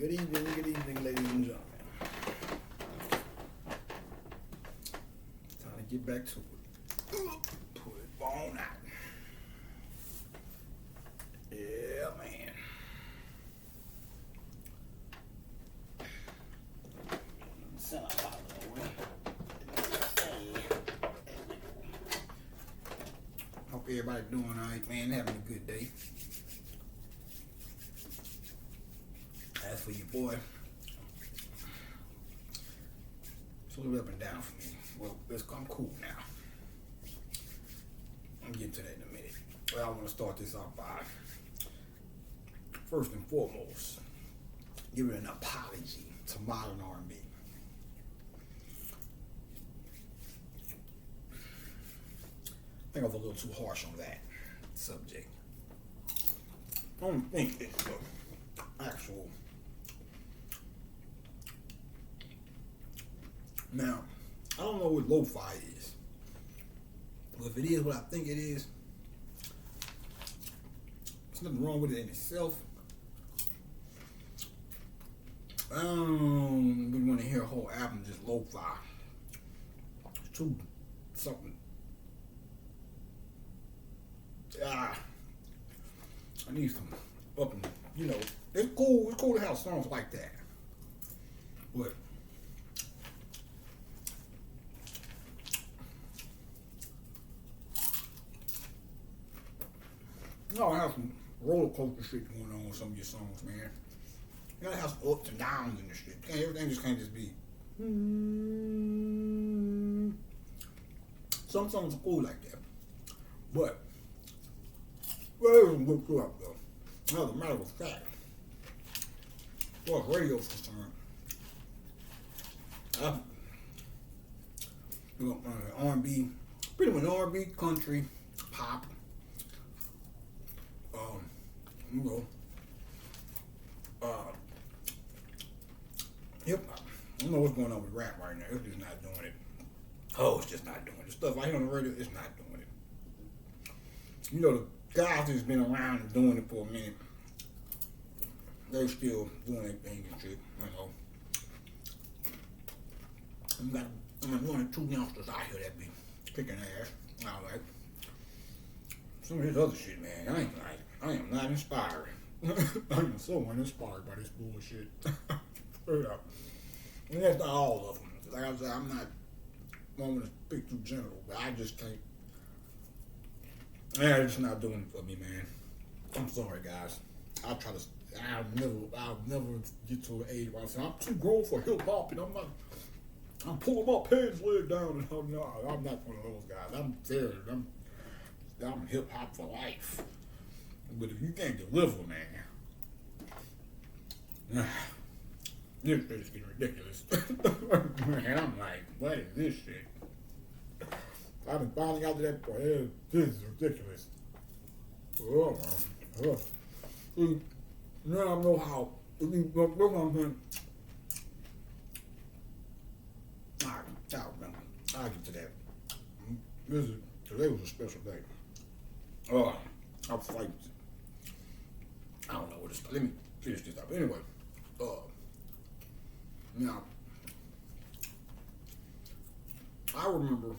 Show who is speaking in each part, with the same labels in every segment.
Speaker 1: Good evening, ladies and gentlemen. Time to get back to it. Pull it on out. Yeah, man. Send out of the way. Hope everybody doing all right, man. Having a good day. As for your boy, it's a little up and down for me. Well, I'm cool now. I'm getting to that in a minute. Well, I want to start this off by, first and foremost, giving an apology to modern R&B. I think I was a little too harsh on that subject. I don't think it's the actual. Now, I don't know what lo-fi is. But if it is what I think it is, there's nothing wrong with it in itself. I don't really want to hear a whole album just lo-fi. It's too something. I need some up and, it's cool to have songs like that. But you gotta have some roller coaster shit going on with some of your songs, man. You gotta have some ups and downs in the shit. Everything just can't just be. Some songs are cool like that. But, well, it was a good club, though. As a matter of fact, as far as radio's concerned, R&B, pretty much R&B, country, pop, hip hop. I don't know what's going on with rap right now. It's just not doing it. Oh, it's just not doing it. The stuff I hear on the radio, it's not doing it. The guys that's been around and doing it for a minute, they're still doing their thing and shit, You got one or two youngsters out here that be kicking ass. All right. Some of this other shit, man, I am not inspired. I am so uninspired by this bullshit. Straight up. And that's not all of them. Like I said, I'm not wanting to speak too general, but I just can't. It's just not doing it for me, man. I'm sorry, guys. I'll never get to an age where I say I'm too grown for hip hop, and I'm pulling my pants leg down, and I'm not one of those guys. I'm hip hop for life. But if you can't deliver, man, this shit is getting ridiculous. Man, I'm like, what is this shit? I've been finally got to that point. This is ridiculous. Oh, man. See, now I know how. I'll get to that. Today was a special day. I was fighting. I don't know what it's. Let me finish this up. Anyway, now I remember.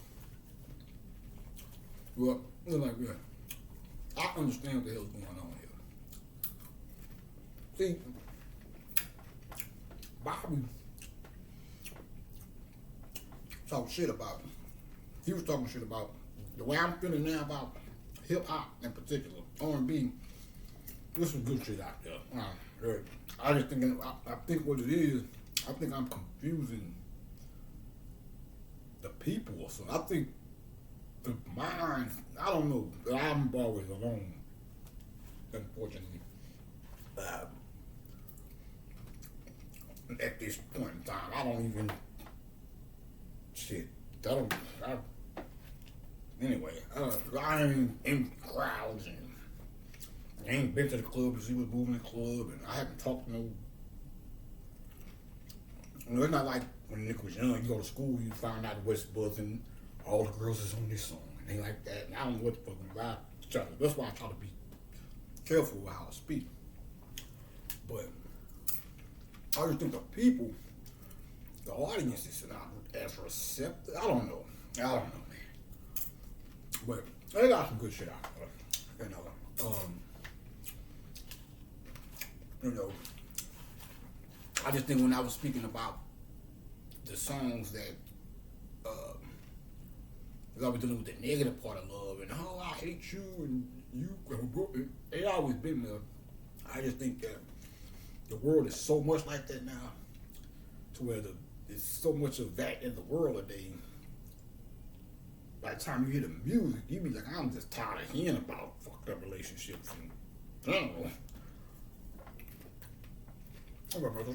Speaker 1: Well, it's like that. I understand what the hell's going on here. See, Bobby talked shit about him. He was talking shit about the way I'm feeling now about hip hop in particular, R&B. This is good shit out there. I just think I think what it is. I think I'm confusing the people or something. I think the mind. I don't know. I'm always alone. Unfortunately, at this point in time, I don't even shit. Anyway, I ain't in crowds and I ain't been to the club to see what's moving in the club, and I haven't talked to no. It's not like when Nick was young, you go to school, you find out what's buzzing, all the girls is on this song, and they like that, and I don't know what the fuck. That's why I try to be careful with how I speak. But I just think the people, the audience is not as receptive. I don't know, man. But they got some good shit out there, you know. I just think when I was speaking about the songs that I was dealing with the negative part of love and oh I hate you and you, it always been there. I just think that the world is so much like that now, to where there's so much of that in the world today. By the time you hear the music, you be like, I'm just tired of hearing about fucked up relationships and I don't know.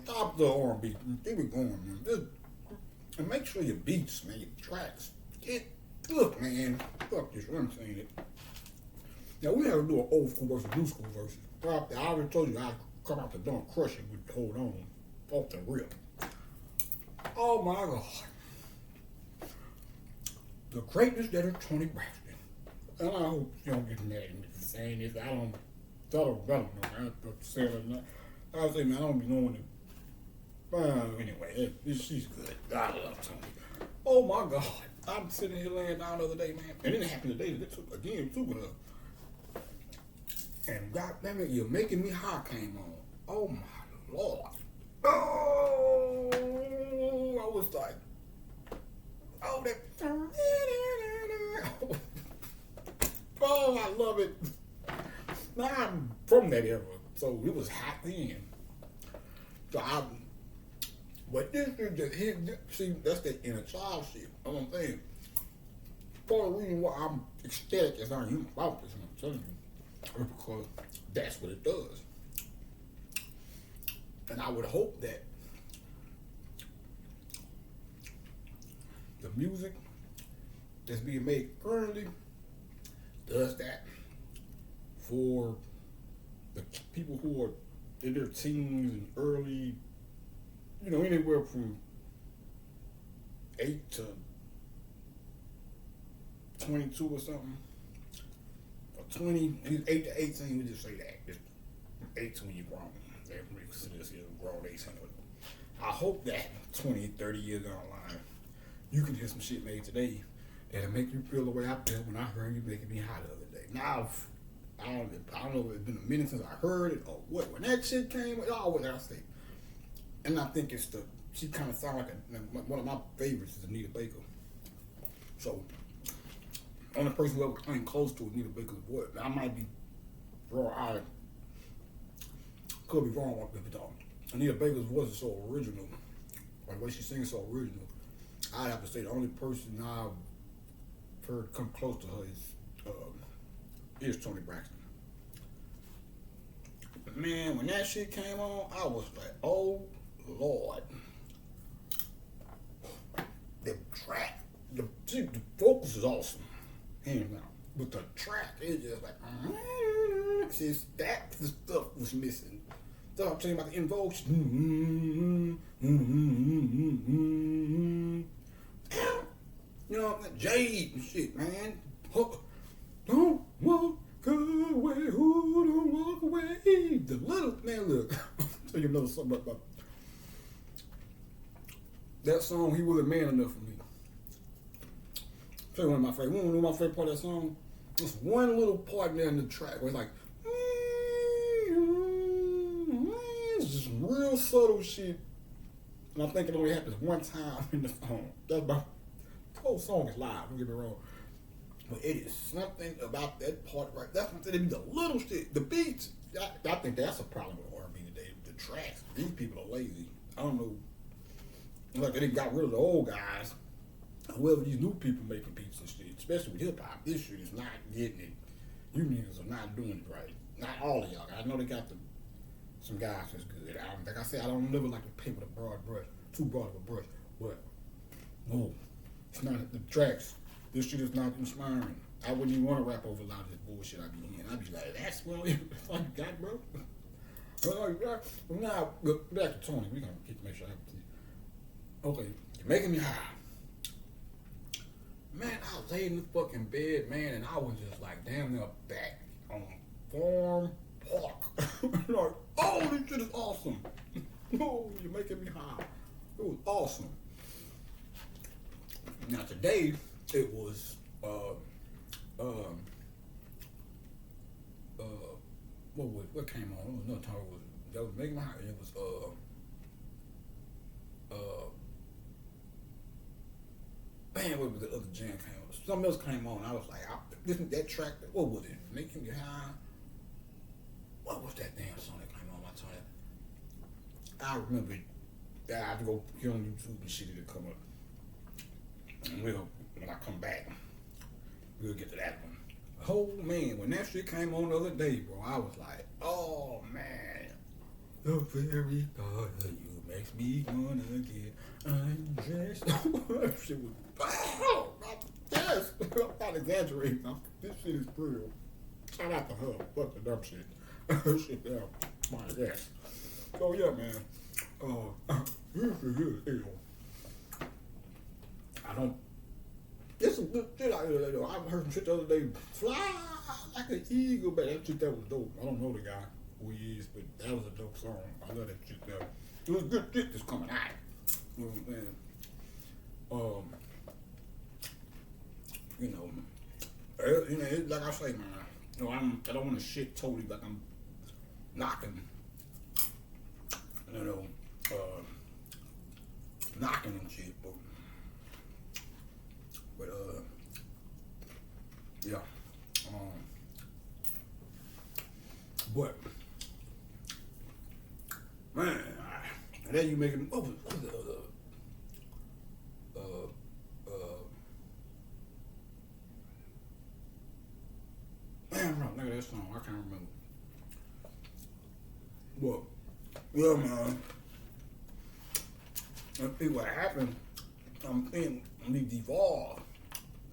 Speaker 1: Stop the R&B. Keep it going, man. And make sure your beats, man, your tracks. Look, man. Fuck this. I'm saying it. Now, we have to do an old school versus new school versus. I already told you I'd come out the door and crush it with Hold On. Off the rip. Oh, my God. The greatness that is Tony Braxton. And I hope you don't get mad at me for saying this. I don't know. I have to say it or not. I was saying, man, I don't be knowing it. Anyway, she's good. I love Tony. Oh my God. I'm sitting here laying down the other day, man. And it happened today again, too, with her. And God damn it, You're Making Me High came on. Oh my Lord. Oh, I was like, oh, that. Oh, I love it. Now I'm from that era. So it was hot then. So but this is see, that's the inner child shit. You know what I'm saying? Part of the reason why I'm ecstatic as I am about this, I'm telling you, is because that's what it does. And I would hope that the music that's being made currently does that for the people who are in their teens and early, anywhere from 8 to 22 or something, or 8 to 18, we just say that. Just 8 to when you're grown. They consider this a grown 18. I hope that 20, 30 years down the line, you can hear some shit made today that'll make you feel the way I felt when I heard You Making Me High the other day. Now, I don't know if it's been a minute since I heard it or what. When that shit came, what did I say? And I think she kind of sounds like one of my favorites is Anita Baker. So, only person who ever came close to Anita Baker's voice, I might be wrong. I could be wrong with it. Anita Baker's voice is so original. Like the way she sings is so original. I'd have to say the only person I've heard come close to her is Tony Braxton. But man, when that shit came on, I was like, oh Lord. The track, the vocals is awesome. Hands down. But the track is just like, that the stuff was missing. So I'm talking about the invokes. Jade and shit, man. Don't walk away, who don't walk away. The little man, look. I'll tell you another something about that song. He wasn't man enough for me. I'll tell you one of my favorite. You know my favorite part of that song? There's one little part there in the track where it's like, it's just real subtle shit. And I think it only happens one time in the song. That's about the whole song is live. Don't get me wrong. But it is something about that part right. That's what it be, the little shit, the beats. I think that's a problem with R&B today. The tracks. These people are lazy. I don't know. Like they got rid of the old guys. Whoever these new people making beats and shit, especially with hip hop, this shit is not getting it. You niggas are not doing it right. Not all of y'all. I know they got some guys that's good. Like I said, I don't never like to paint with a broad brush, too broad of a brush. But no, it's not the tracks. This shit is not inspiring. I wouldn't even want to rap over a lot of this bullshit I be hearing. I'd be like, that's what you got, bro. Now, back to Tony. We're going to make sure I have to. Okay, You're Making Me High. Man, I lay in the fucking bed, man, and I was just like, damn near back on Farm Park. Like, oh, this shit is awesome. Oh, You're making me high. It was awesome. Now today it was what came on? It was another time that was making my high. It was man, what was the other jam came on? Something else came on. I was like, that track. What was it? Making me high. What was that damn song that came on my time? I remember it. I have to go get on YouTube and shit it'll come up. And when I come back, we'll get to that one. Oh man, when that shit came on the other day, bro, I was like, oh man, the very thought of you makes me wanna get undressed. That shit was, yes, I'm not exaggerating. This shit is real. Shout out to her. Fuck the dumb shit. Her shit down. My ass. So yeah, man. I don't. There's some good shit out here though. I heard some shit the other day. Fly like an eagle, but that shit that was dope. I don't know the guy who he is, but that was a dope song. I love that shit though. It was good shit that's coming out. You know what I'm saying? It's like I say, man. I don't want to shit totally like I'm knocking. Knocking and shit, but yeah, but man, and then you making what was the man, look at that song, I can't remember. Well, yeah, man. And see what happened, I'm saying we devolved.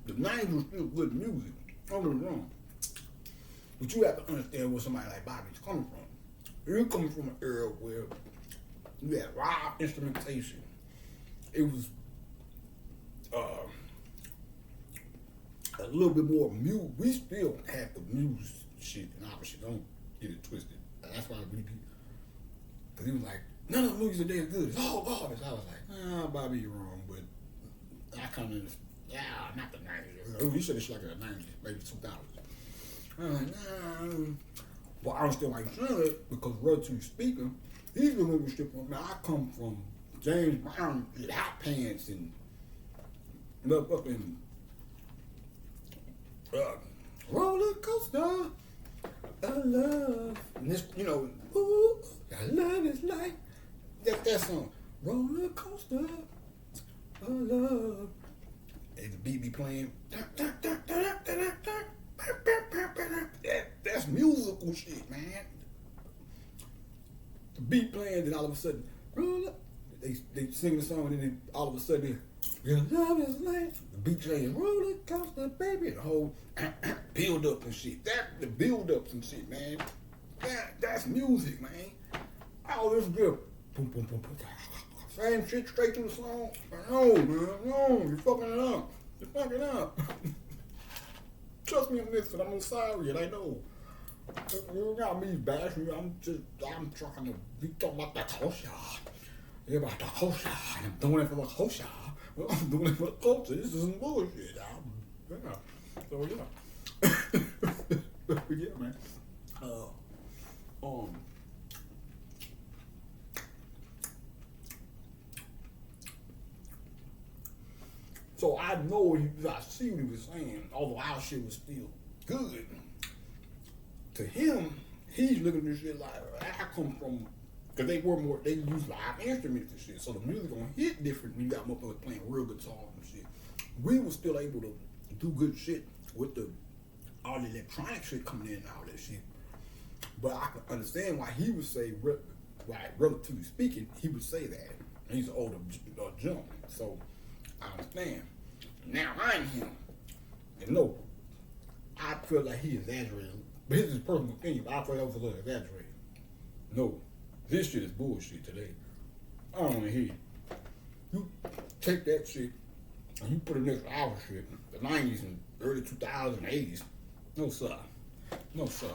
Speaker 1: The 90s was still good music, don't get me wrong. But you have to understand where somebody like Bobby's coming from. You're coming from an era where you had live instrumentation. It was a little bit more music. We still have the music shit, and obviously don't get it twisted. That's why we because he was like, none of the movies today are good. It's all garbage. I was like, Bobby, you're wrong, but I kind of, not the 90s. You said it's like the 90s, maybe 2000s. I was like, nah. But I was still like, because relatively speaking, he's the movie strip on me. I come from James Brown with hot pants and motherfucking roller coaster of love. And this, ooh, I love is like that song. Roller coaster of love. And the beat be playing. That's musical shit, man. The beat playing, then all of a sudden, roll up. They sing the song, and then all of a sudden, your love is like the beat playing, roller coaster, baby. The whole build up and shit. The build ups and shit, man. That's music, man. All this good. Boom, boom, boom, boom. Same shit straight through the song. No, man, no, you're fucking it up. You're fucking up. Trust me on this, and I'm sorry, and I know. You got me bashing you. I'm trying to be talking about the culture. Yeah, about the culture. I'm doing it for the culture. I'm doing it for the culture. This isn't bullshit. So yeah. Yeah, man. So I know I see what he was saying, although our shit was still good. To him, he's looking at this shit like, I come from, because they use live instruments and shit, so the music gonna hit different when you got motherfuckers playing real guitar and shit. We were still able to do good shit with all the electronic shit coming in and all that shit. But I can understand why he would say, relatively speaking, he would say that. He's an older gentleman, so I understand. Now I'm him. And no, I feel like he exaggerated. But his is personal opinion, but I feel that was a little exaggerated. No, this shit is bullshit today. I don't want to hear you. You take that shit and you put it next to our shit, the 90s and early 2000s and 80s. No, sir. No, sir.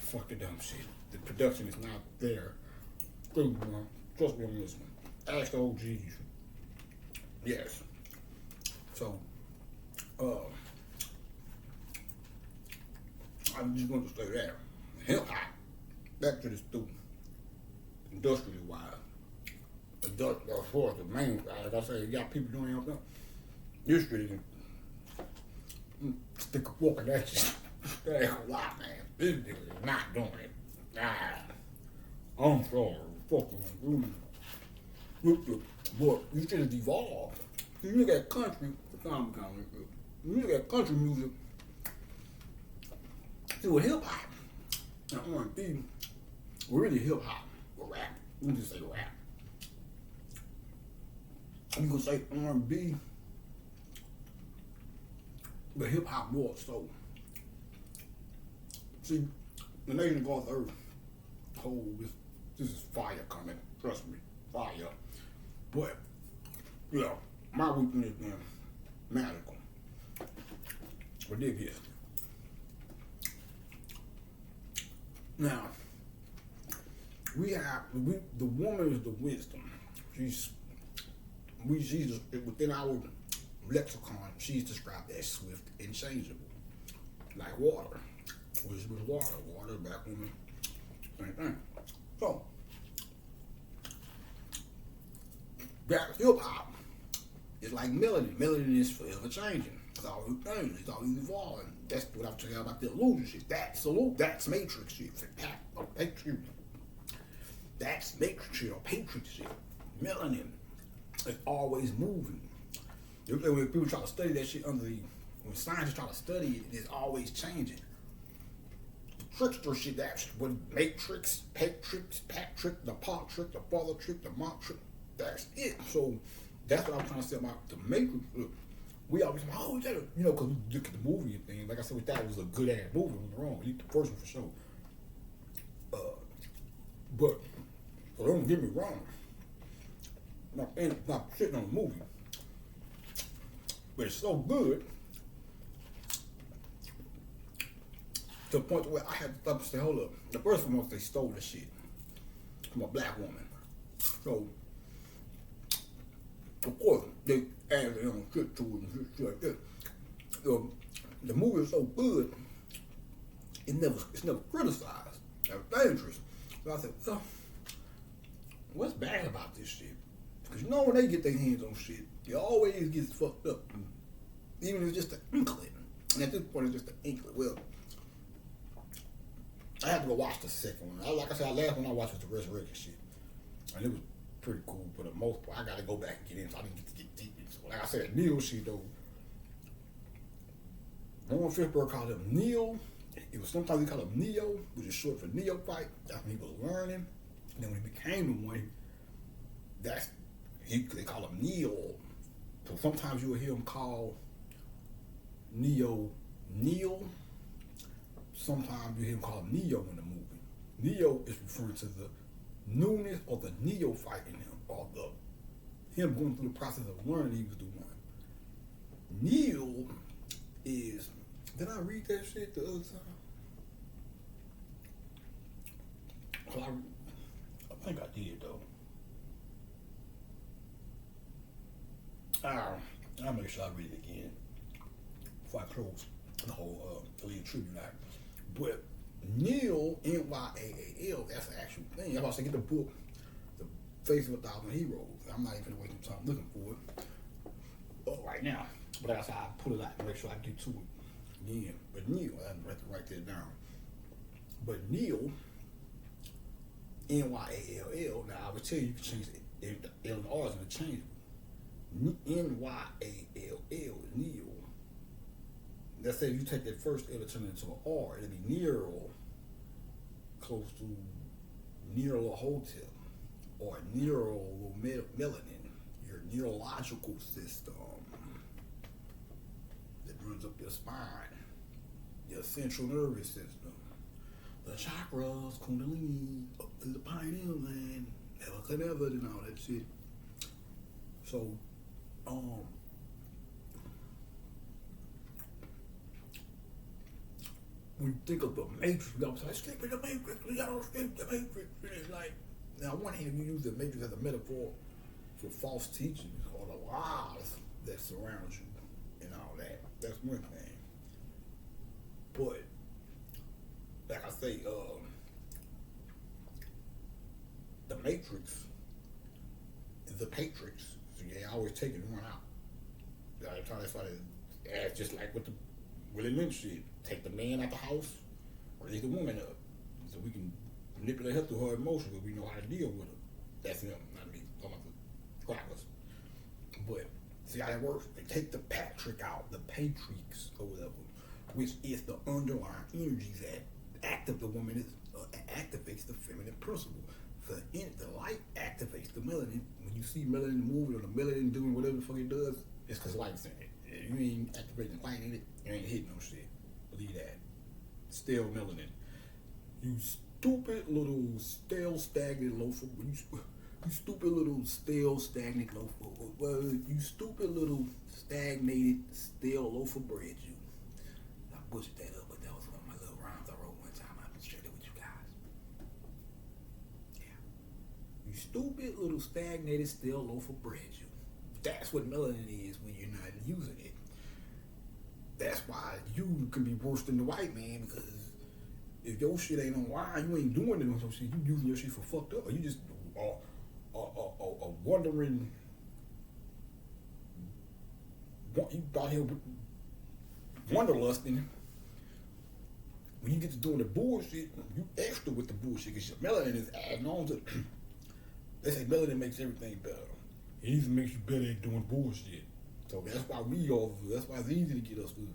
Speaker 1: Fuck the dumb shit. The production is not there. Trust me on this one. Ask the OGs. Yes. So, I'm just going to say that. Hip hop, back to the student, industrial wise. As far as the main, like I say, you got people doing everything. This shit stick a fork in that shit. That ain't a lot, man. This nigga is not doing it. I'm sorry. Fucking but you should have evolved. You look at country, you look at country music, to a hip hop. And R&B, really hip hop or rap. You can just say rap. You can say R&B, but hip hop more so. See, the nation of God's earth, this is fire coming. Trust me, fire. But yeah, my weakness is magical. But dig this. Now, the woman is the wisdom. She's within our lexicon, she's described as swift and changeable. Like water. Which was water. Water, black woman, same thing. So, that hip hop is like melody. Melody is forever changing. It's always changing. It's always evolving. That's what I'm talking about, the illusion shit. That's Matrix shit. That's Matrix shit or Patriot shit. Melanin is always moving. When people try to study that shit when scientists try to study it, it's always changing. Trickster shit, that's what Matrix, Patrick, the Pot trick, the Father trick, the Mont trick, that's it. So that's what I'm trying to say about the Matrix. We always say, oh, because we look at the movie and things. Like I said, we thought it was a good ass movie. We were wrong. The first one for sure. But so don't get me wrong. Not shitting on the movie, but it's so good to the point where I had to stop and say, hold up. The first one was they stole the shit from a black woman. So of course they added their own shit to it and shit like that. The movie is so good, it's never criticized. That's dangerous. So I said, what's bad about this shit? Because when they get their hands on shit, it always gets fucked up. Even if it's just an inkling. And at this point, it's just an inkling. Well, I had to go watch the second one. Like I said, last one I watched was the Resurrection shit. And it was pretty cool for the most part. I got to go back and get in, so I didn't get to get deep into it. Like I said, Neil shit, though. Warren Fishburne called him Neil. It was sometimes he called him Neo, which is short for neophyte. That's when he was learning. And then when he became the one, they call him Neo. So sometimes you will hear him call Neo Neil. Sometimes you hear him call him Neo in the movie. Neo is referring to the newness or the neophyte in him, or him going through the process of learning he was the one. Neil is, did I read that shit the other time? I think I did though. I'll make sure I read it again before I close the whole lead tribute out. But Neil, Nyaal, that's the actual thing. I'm about to get the book, The Face of a Thousand Heroes. I'm not even going to waste some time looking for it right now. But that's how I pull it out and make sure I get to it again. But Neil, I have to write that down. But Neil, Nyaall, now I would tell you can change it. The L and R is interchangeable. Nyaall is Neil. Let's say if you take that first L and turn it into an R, it'll be neural, close to neural hotel, or neural melanin, your neurological system that runs up your spine, your central nervous system, the chakras, kundalini, up to the pineal gland, never could ever, and all that shit. So, when you think of the Matrix, we always say, escape the Matrix, we gotta escape the Matrix. And it's like, Now, on one hand, if you use the matrix as a metaphor for false teachings or the lies that surround you and all that, that's one thing. But, like I say, the matrix is the patrix. So yeah, always taking one out. That's why it's just like with the Willie Lynch shit. Take the man out the house, raise the woman up, so we can manipulate her through her emotions, but we know how to deal with her. That's him, not me. I'm about the crackers. But see how that works? They take the Patrick out, the patrix or whatever, which is the underlying energies that active the woman is activates the feminine principle. The light activates the melanin. When you see melanin moving or the melanin doing whatever the fuck it does, it's because light's in it. If you ain't activating light in it, you ain't hitting no shit. Believe that. Still melanin. You stupid little stale stagnant loafer. You stupid little stale stagnant loafer. Well, you stupid little stagnated stale loaf of bread. You. I butchered that up, but that was one of my little rhymes I wrote one time. I've been sharing it with you guys. Yeah. You stupid little stagnated stale loaf of bread. You. That's what melanin is when you're not using it. That's why you can be worse than the white man, because if your shit ain't on line, you ain't doing it on some shit. You using your shit for fucked up, or you just a wondering. You out here wanderlusting. When you get to doing the bullshit, you extra with the bullshit because your melanin is adding on to. They say melanin makes everything better. It even makes you better at doing bullshit. So that's why that's why it's easy to get us to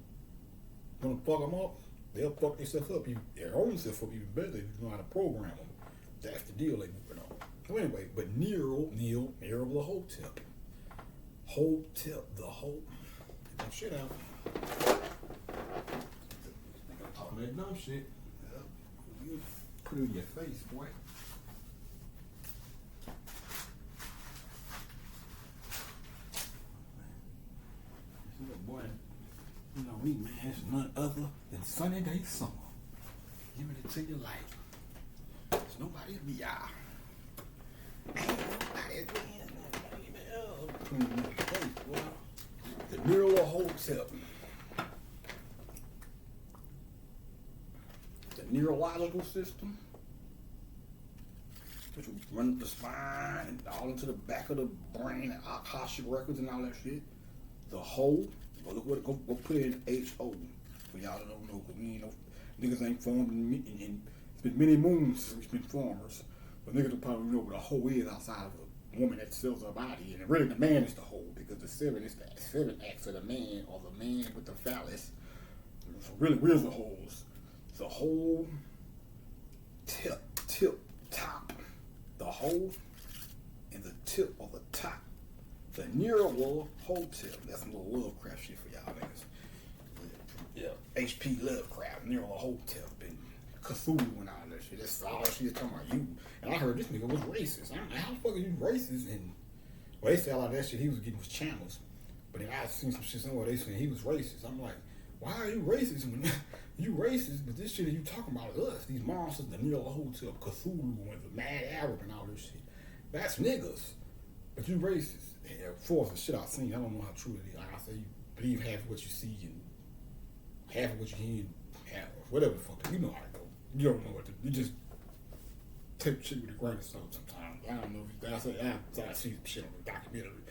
Speaker 1: want to fuck them up. They'll fuck themselves up, their own self up even better if you know how to program them. That's the deal they moving on. So anyway, but Neil of the Hotep. Hotep, the Hope. Get that shit out. Talking that dumb shit. You put it in your face, boy. Boy, you know me, man, it's none other than Sunny Day Summer. Give it to you like it's nobody's BI. Ain't nobody's BI. The Neural Hotep. The neurological system, which will run up the spine and all into the back of the brain and Akashic records and all that shit. The whole, go put it in H-O for y'all that don't know, because we ain't no, niggas ain't formed in it's been many moons since we've been formers, but niggas don't probably know what a whole is outside of a woman that sells her body, and really the man is the whole, because the seven is the seven acts of the man, or the man with the phallus. So really, where's the holes? The whole tip, top, the whole, and the tip of the top. The Neural Hotep. That's some little Lovecraft shit for y'all niggas. Yeah, H.P. Lovecraft, Neural Hotep, and Cthulhu and all that shit. That's all that shit talking about you. And I heard this nigga was racist. I'm like, how the fuck are you racist? And well, they said all that shit he was getting was channels. But then I seen some shit somewhere they saying he was racist. I'm like, why are you racist? When you racist, but this shit that you talking about is us. These monsters, the Neural Hotep, Cthulhu, and the Mad Arab and all this shit. That's niggas. But you racist. Yeah, for the shit I've seen, I don't know how true it is. Like I say, you believe half of what you see and half of what you hear, half of whatever the fuck. You know how to go. You don't know what to. You just take shit with a grain of salt sometimes. I don't know. I see some shit on the documentary.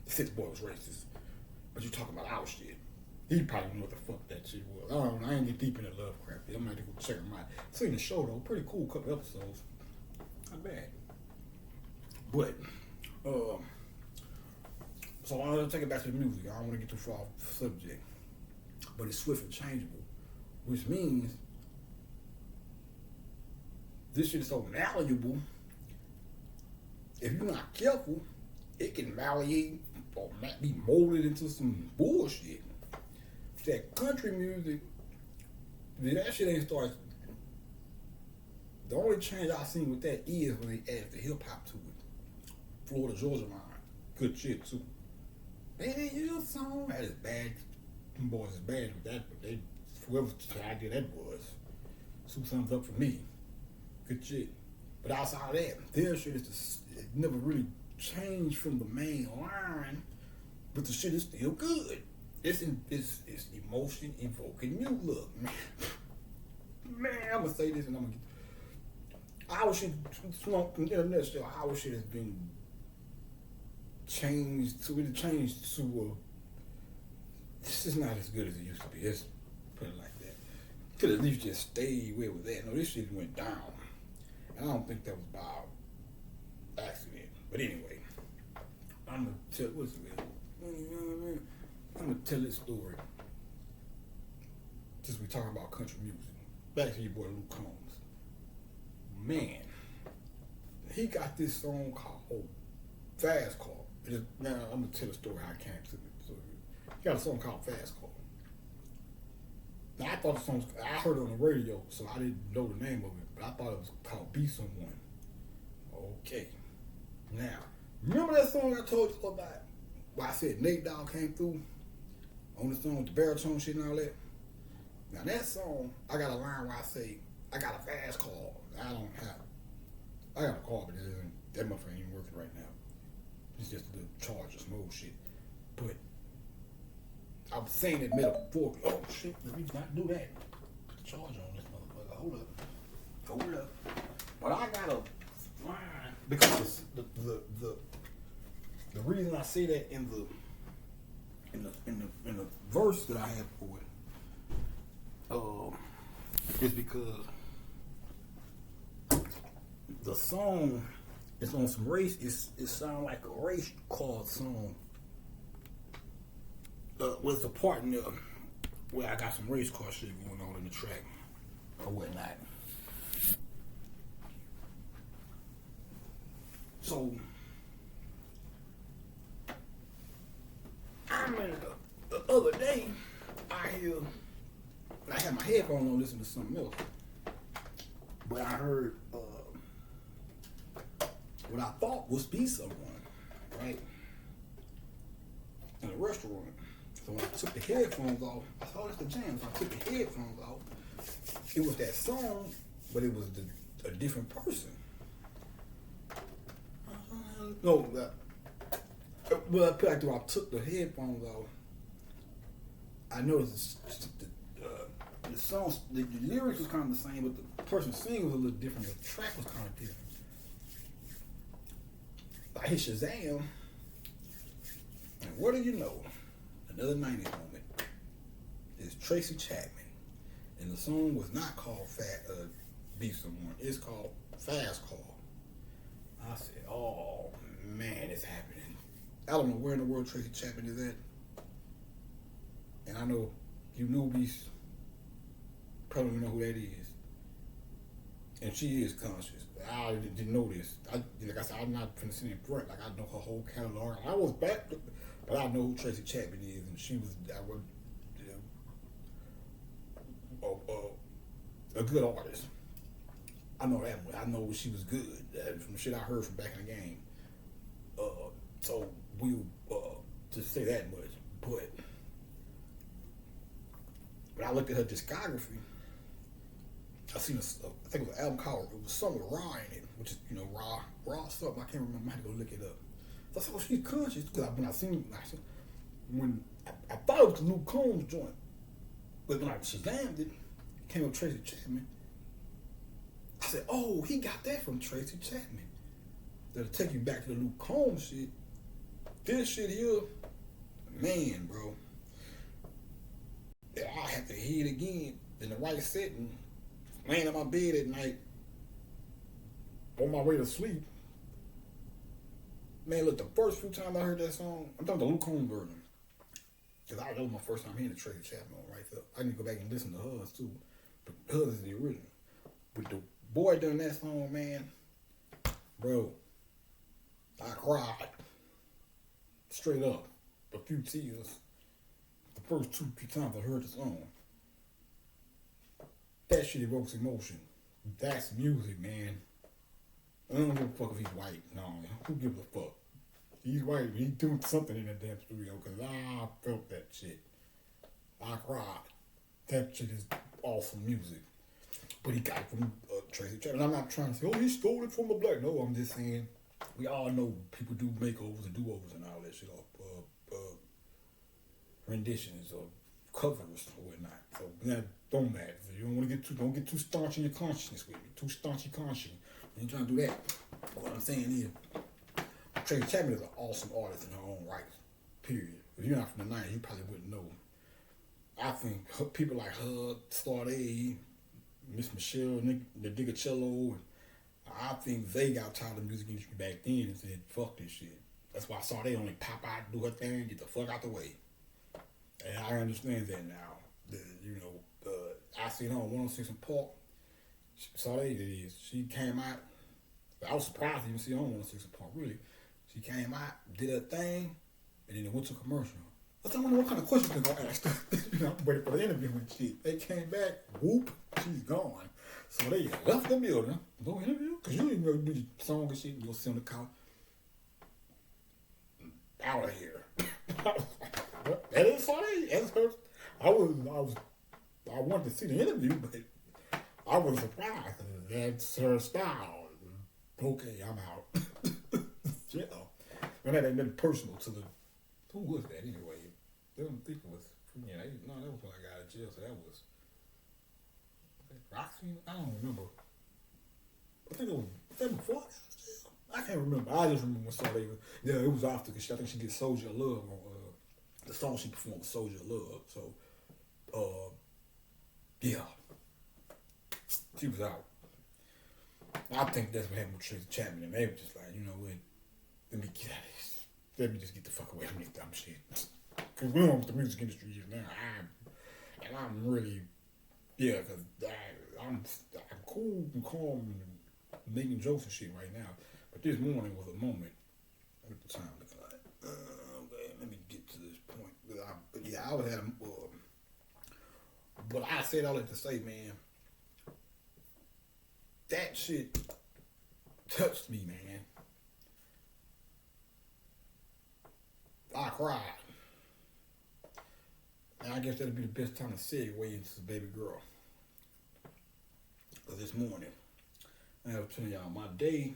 Speaker 1: They said the boy was racist, but you talking about our shit. He probably knew what the fuck that shit was. I don't know. I ain't get deep into Lovecraft. I'm gonna have to go check him out. Seen the show though, pretty cool. Couple episodes, not bad. But so I'm gonna take it back to the music. I don't want to get too far off the subject, but it's swift and changeable, which means this shit is so malleable. If you're not careful, it can malleate or be molded into some bullshit. That country music, that shit ain't started. The only change I've seen with that is when they added the hip hop to it. Florida Georgia line, good shit too. Baby, your song that is bad. Them boys is bad with that, but they whoever idea that was, 2 thumbs up for me. Good shit. But outside of that, their shit it never really changed from the main line, but the shit is still good. It's emotion evoking new look, man. Man, I'm gonna say this and I'm gonna get our shit in a nutshell, our shit has been changed to this is not as good as it used to be. Let's put it like that. Could at least just stay where it was at. No, this shit went down. And I don't think that was by accident. But anyway, I'm gonna tell I'm gonna tell this story. Since we talking about country music. Back to your boy Luke Combs. Man, he got this song called Fast Car. Now I'm gonna tell the story how I came to it. So he got a song called Fast Car. Now I thought the song I heard it on the radio, so I didn't know the name of it, but I thought it was called Be Someone. Okay. Now, remember that song I told you about? Where I said Nate Dogg came through on the song with the baritone shit and all that? Now that song, I got a line where I say, I got a fast car. I got a car, but that motherfucker ain't even working right now. It's just a little Charger mode shit. But I was saying it metaphorically. Oh shit, let me not do that. Put the charger on this motherfucker. Hold up. But I got a line because the reason I say that in the verse that I have for it is because the song is on some race. It sounds like a race car song. Was the part in there where I got some race car shit going on in the track or whatnot. So I remember the other day I had my headphones on listening to something else. But I heard what I thought was Be Someone, right? In a restaurant. So when I took the headphones off, I saw it's the jam. So I took the headphones off. It was that song, but it was a different person. No, well, I took the headphones off. I noticed the songs, the lyrics was kind of the same, but the person singing was a little different. The track was kind of different. I hit Shazam, and what do you know? Another 90s moment is Tracy Chapman, and the song was not called Be Someone. It's called Fast Car. I said, oh man, it's happening. I don't know where in the world Tracy Chapman is at, and I know you newbies probably don't know who that is, and she is conscious. I didn't know this. Like I said, I'm not finna sit in front. Like I know her whole catalog. I was back, but I know who Tracy Chapman is, and she was a good artist. I know that much. I know she was good from the shit I heard from back in the game. So we'll just say that much. But when I looked at her discography, I seen I think it was an album called, it was something with Raw in it, which is, Raw something, I can't remember, I had to go look it up. So I said, well, she's conscious, because when I thought it was the Luke Combs joint, but when I Shazammed it, came up Tracy Chapman, I said, oh, he got that from Tracy Chapman. That'll take you back to the Luke Combs shit. This shit here, man, bro. I have to hear it again in the right setting, laying in my bed at night, on my way to sleep. Man, look, the first few times I heard that song, I'm talking the Luke Combs version, because that was my first time hearing the Tracy Chapman right there. I need to go back and listen to hers too, but hers is the original. But the boy done that song, man, bro, I cried straight up, a few tears. The first two, three times I heard the song. That shit evokes emotion. That's music, man. I don't give a fuck if he's white. No, who gives a fuck? He's white, but he's doing something in that damn studio, because I felt that shit. I cried. That shit is awesome music. But he got it from Tracy Chapman. I'm not trying to say, oh, he stole it from a black. No, I'm just saying, we all know people do makeovers and do-overs and all that shit, or renditions or covers or whatnot. So that don't matter. You don't get too staunch in your consciousness with me. Too staunchy conscious. You ain't trying to do that. What I'm saying is, Tracy Chapman is an awesome artist in her own right. Period. If you're not from the 90s, you probably wouldn't know. I think people like Hurk, Sade, Miss Michelle, the Digacello, I think they got tired of the music industry back then and said, fuck this shit. That's why I saw they only pop out, do her thing, get the fuck out the way. And I understand that now. I seen her on 106 and Park. Sade, she came out. I was surprised to even see her on 106 and Park, really. She came out, did her thing, and then it went to commercial. I wonder what kind of questions they're gonna ask her. I'm waiting for the interview and shit. They came back, whoop, she's gone. So they left the building. No interview? Because you didn't know you do your song and shit, and you'll sit on the couch. Out of here. That is funny. That's her. I wanted to see the interview, but I was surprised. That's her style. Okay, I'm out. You know. And that ain't nothing personal to the. Who was that anyway? They don't think it was. Yeah, no, that was when I got out of jail. So that was Roxy. I don't remember. I think it was that before. I can't remember. I just remember when Sade was. Yeah, it was after because I think she did Soldier of Love on the song she performed, Soldier of Love. So, yeah, she was out. I think that's what happened with Tracy Chapman, and they were just like, you know what? Let me get out of this. Let me just get the fuck away from this dumb shit. Because we know what the music industry is now. I'm really, yeah, because I'm cool and calm and making jokes and shit right now. But this morning was a moment at the time. It's like, okay, let me get to this point. I was at a, but I said all that to say, man, that shit touched me, man. I cried. And I guess that'd be the best time to segue into the baby girl. This morning, I was telling y'all, my day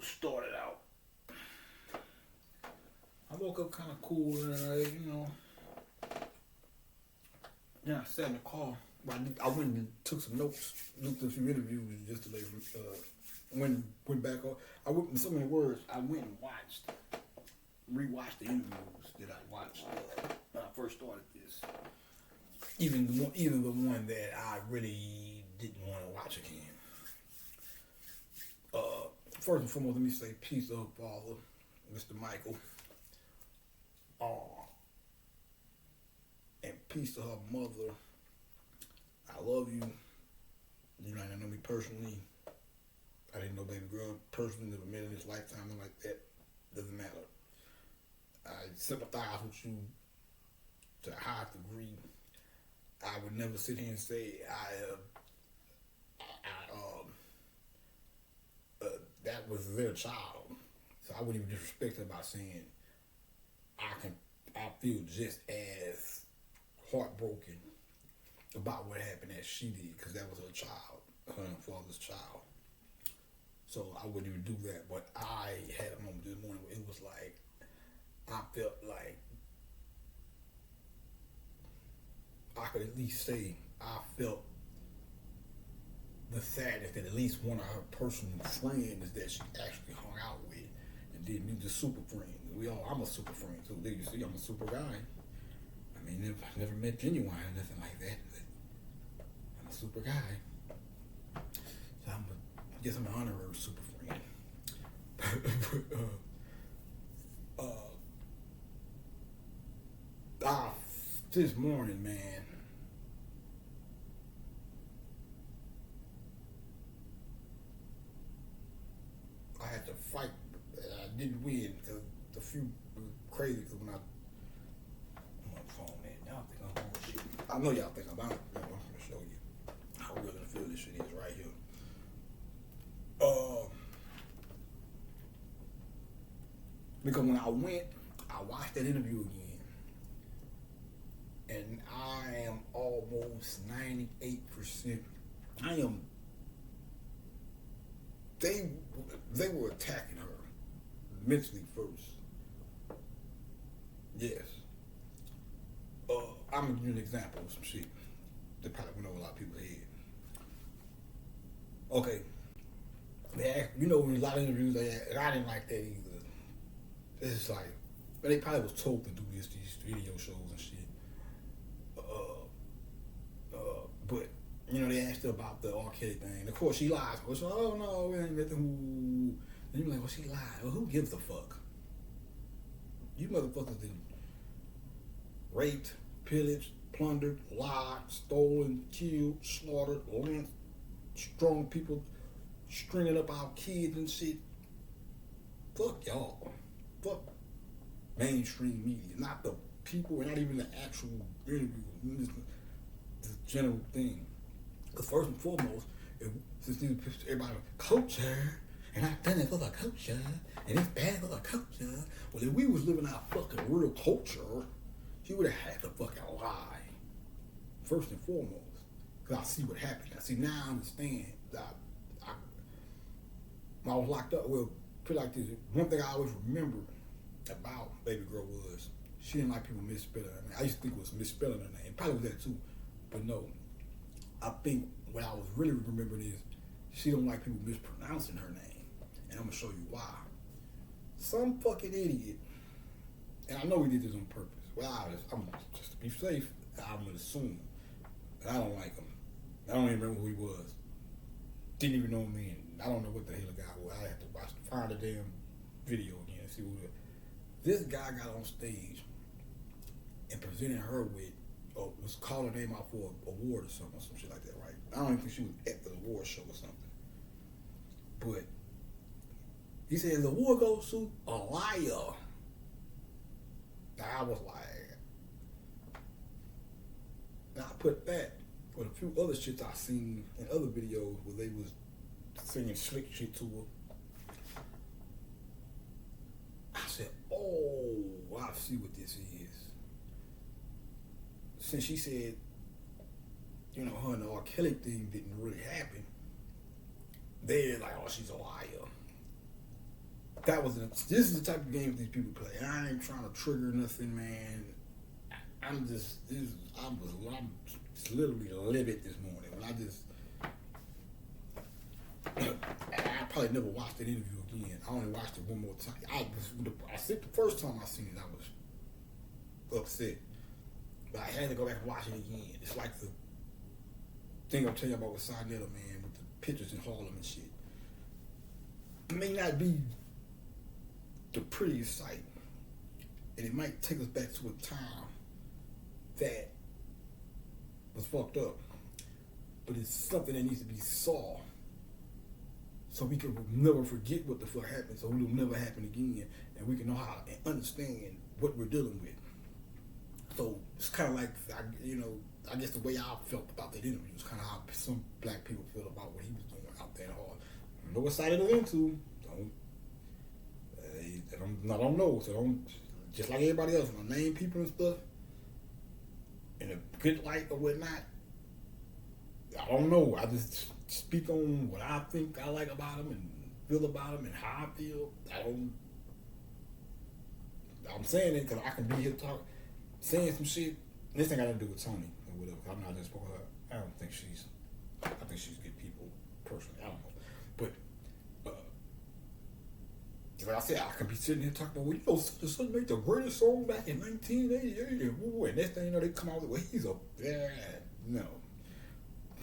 Speaker 1: started out. I woke up kind of cool, and then I sat in the car. I went and took some notes, looked at a few interviews yesterday. Went back on. I went in so many words. I went and rewatched the interviews that I watched when I first started this. Even the one that I really didn't want to watch again. First and foremost, let me say peace to her father, Mr. Michael. And peace to her mother. I love you. You might not know me personally. I didn't know baby girl personally, never met in this lifetime, nothing like that. Doesn't matter. I sympathize with you to a high degree. I would never sit here and say that was their child. So I wouldn't even disrespect her by saying I feel just as heartbroken about what happened as she did, because that was her child, her and father's child. So I wouldn't even do that. But I had a moment this morning where it was like, I felt like I could at least say I felt the sadness that at least one of her personal friends that she actually hung out with and didn't need the super friend. I'm a super friend too. You see, I'm a super guy. I mean, I've never met Genuine or nothing like that. But I'm a super guy. So I guess I'm an honorary super friend. This morning, man, I had to fight. I didn't win because the few crazy. Because when I'm on my phone, man, y'all think I'm on shit. I know y'all think I'm out. I'm gonna show you how real and feel this shit is right here. Because when I went, I watched that interview again. And I am almost 98% I am. They were attacking her mentally first. Yes. I'm gonna give you an example of some shit that probably went over a lot of people's head. Okay. In a lot of interviews, I didn't like that either. It's just like, but they probably was told to do these video shows and shit. But they asked her about the R. Kelly thing. Of course, she lies. She said, "Oh no, it ain't nothing." And you're like, "Well, she lied. Well, who gives a fuck? You motherfuckers didn't raped, pillaged, plundered, lied, stolen, killed, slaughtered, lynched, strung people, stringing up our kids and shit. Fuck y'all. Fuck mainstream media, not the people, and not even the actual interview. The general thing. Because first and foremost, since everybody culture, and I've done it for the culture, and it's bad for the culture. Well, if we was living our fucking real culture, she would have had to fucking lie. First and foremost. Because I see what happened. Now I understand that when I was locked up, well, put it like this, one thing I always remember about baby girl was she didn't like people misspelling her name. I used to think it was misspelling her name. Probably was that too. But no. I think what I was really remembering is she don't like people mispronouncing her name. And I'm going to show you why. Some fucking idiot, and I know he did this on purpose. Well, I'm just to be safe, I'm going to assume that I don't like him. I don't even remember who he was. Didn't even know me, and I don't know what the hell the guy was. I have to find the damn video again and see who it was. This guy got on stage and presented her with, or was calling her name out for an award or something, some shit like that, right? I don't even think she was at the award show or something. But he said the award goes to a liar. I was like, now I put that with a few other shits I seen in other videos where they was singing slick shit to her. I said, oh, I see what this is. Since she said, her and the R. Kelly thing didn't really happen, they're like, oh, she's a liar. This is the type of games these people play. I ain't trying to trigger nothing, man. I'm literally livid this morning. I probably never watched that interview again. I only watched it one more time. I said the first time I seen it, I was upset. But I had to go back and watch it again. It's like the thing I'm telling you about with Sinetta, man, with the pictures in Harlem and shit. It may not be the prettiest sight, and it might take us back to a time that was fucked up, but it's something that needs to be saw so we can never forget what the fuck happened, so it'll never happen again, and we can know how and understand what we're dealing with. So it's kind of like, I guess the way I felt about that interview is kind of how some black people feel about what he was doing out there in Harlem. I don't know what side it was into. I don't know. So don't, just like everybody else, when I name people and stuff in a good light or whatnot, I don't know. I just speak on what I think I like about them and feel about them and how I feel. I'm saying it because I can be here saying some shit. This ain't got nothing to do with Tony or whatever. I'm not just for her. I think she's good people personally. I don't know. But like I said, I could be sitting here talking about, such and such made the greatest song back in 1988. And next thing you know, they come out with, he's no.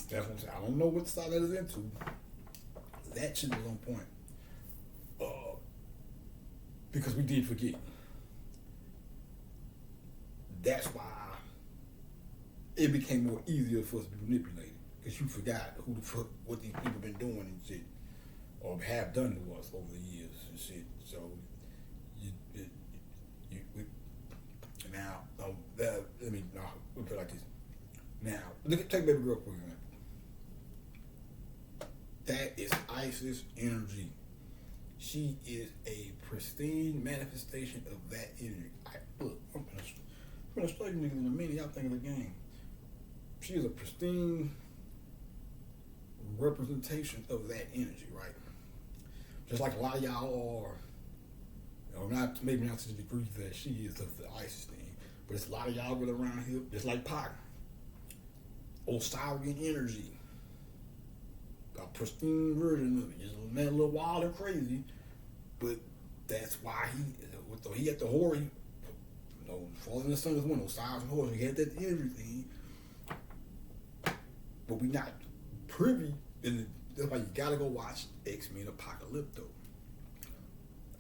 Speaker 1: That's what I'm saying. I don't know what side that is into. That shit was on point. Because we did forget. That's why it became more easier for us to be manipulated. Because you forgot who the fuck, what these people been doing and shit, or have done to us over the years and shit. So, we'll put it like this. Now, take baby girl for example. That is ISIS energy. She is a pristine manifestation of that energy. I'm gonna show you niggas in a minute. Y'all think of the game. She is a pristine representation of that energy, right? Just like a lot of y'all are, not maybe not to the degree that she is of the ISIS thing, but it's a lot of y'all go around here just like Pac. Osirian energy, a pristine version of it, just a man a little wild and crazy, but that's why he had the horror. Falling in the Sun was one of those Osiris and Horus. He had that energy thing, but we not privy. And that's why you gotta go watch X-Men Apocalypto.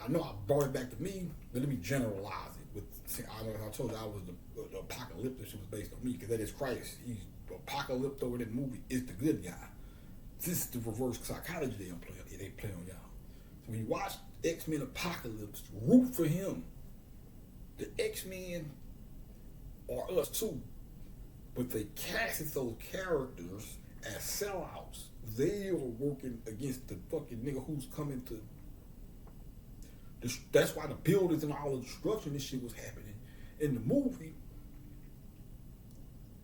Speaker 1: I know I brought it back to me, but let me generalize it. I told you I was the Apocalypto shit was based on me, because that is Christ. He's Apocalypto in that movie is the good guy. This is the reverse psychology they play on y'all. So when you watch X-Men Apocalypse, root for him. The X-Men are us too, but they casted those characters as sellouts. They are working against the fucking nigga who's coming to. That's why the buildings and all the destruction and shit was happening in the movie.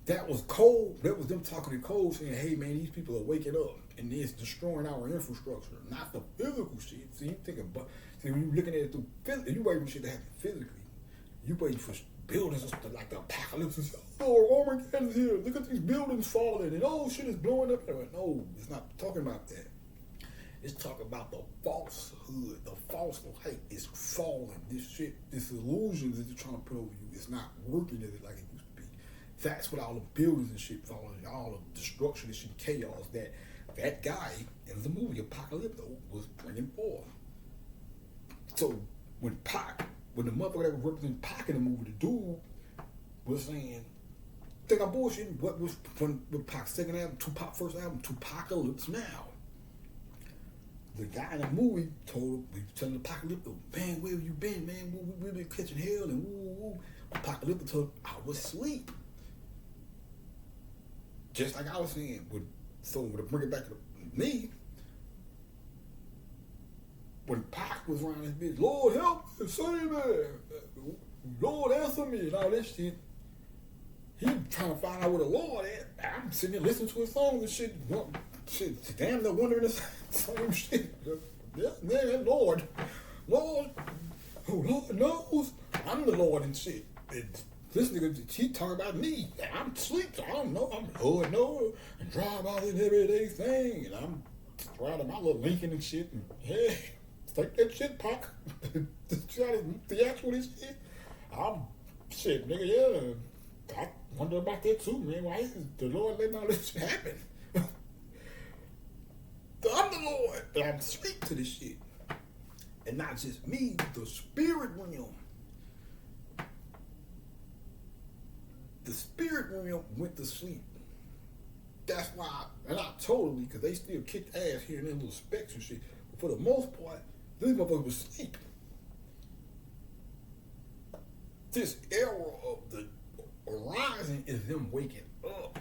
Speaker 1: That was cold. That was them talking in code, saying, "Hey man, these people are waking up, and it's destroying our infrastructure, not the physical shit." See, you think about. See, when you looking at it through physical, you waiting for shit to happen physically. You waiting for buildings like the apocalypse. And oh my God, it's here. Look at these buildings falling, and oh shit is blowing up. No, it's not talking about that. It's talking about the falsehood. The false light is falling. This shit, this illusion that you're trying to put over you, is not working as it like it used to be. That's what all the buildings and shit falling, all the destruction and shit, chaos that guy in the movie Apocalypto was bringing forth. So when the motherfucker that was representing Pac in the movie, the dude was saying, think I'm bullshitting. What was with Pac's second album, Tupac first album, Tupacalypse Now? The guy in the movie told telling Apocalypto, man, where have you been, man? We've been catching hell and woo. Apocalypto told him, I was asleep. Just like I was saying, so to bring it back to me, when Pac was around this bitch, Lord help me, save me, Lord answer me, and all that shit, he trying to find out where the Lord at. I'm sitting there listening to his songs and shit, damn, they're wondering the same shit. Yeah, man, Lord, oh Lord knows, I'm the Lord and shit. This nigga, he talking about me. I'm asleep, so I don't know. I'm Lord knows, and drive all this everyday thing, and I'm riding my little Lincoln and shit, and hey, take that shit, Pac. The actual shit. I'm shit, nigga. Yeah, I wonder about that too, man. Why is the Lord letting all this shit happen? I'm the Lord, but I'm asleep to this shit, and not just me. The spirit realm. The spirit realm went to sleep. That's why, and I totally, because they still kicked ass here in their little specks and shit. But for the most part, these motherfuckers was asleep. This era of the horizon is them waking up,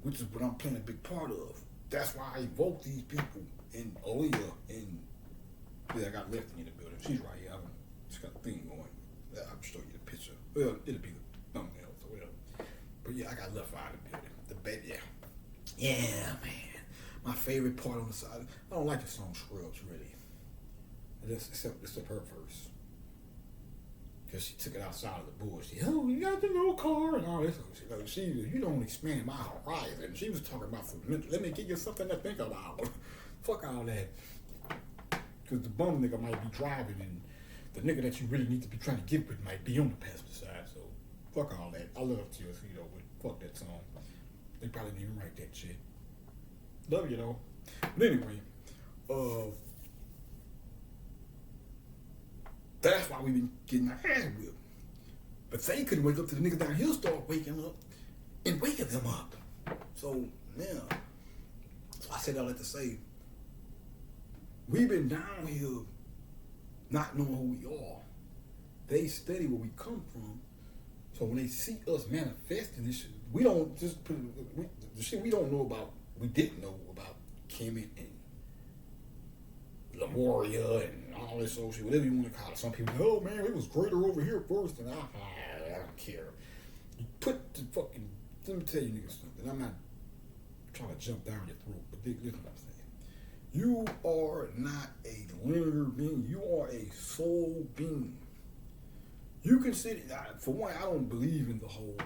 Speaker 1: which is what I'm playing a big part of. That's why I evoke these people in Aaliyah and I got Lefty in the building. She's right here. She's got a thing going. I'll show you the picture. Well, it'll be the thumbnail or whatever. But yeah, I got Left Eye in the building. The bed, yeah. Yeah, man. My favorite part on the side. I don't like the song Scrubs, really. Except her verse. Because she took it outside of the bullshit. Oh, you got the new car and all this. You don't expand my horizon. She was talking about let me give you something to think about. Fuck all that. Because the bum nigga might be driving and the nigga that you really need to be trying to get with might be on the passenger side. So fuck all that. I love TLC though, but fuck that song. They probably didn't even write that shit. Love you though. But anyway, that's why we been getting our ass whipped. But they couldn't wake up till the niggas down here start waking up and waking them up. So, yeah. So I said all that to say, we've been down here not knowing who we are. They study where we come from. So when they see us manifesting this shit, we don't just put the shit we don't know about, we didn't know about Kemet and Lemuria and all this old shit, whatever you want to call it. Some people, oh man, it was greater over here first, and I don't care. You put the fucking, let me tell you niggas something. I'm not trying to jump down your throat, but listen what I'm saying. You are not a linear being. You are a soul being. You can sit. For one, I don't believe in the whole.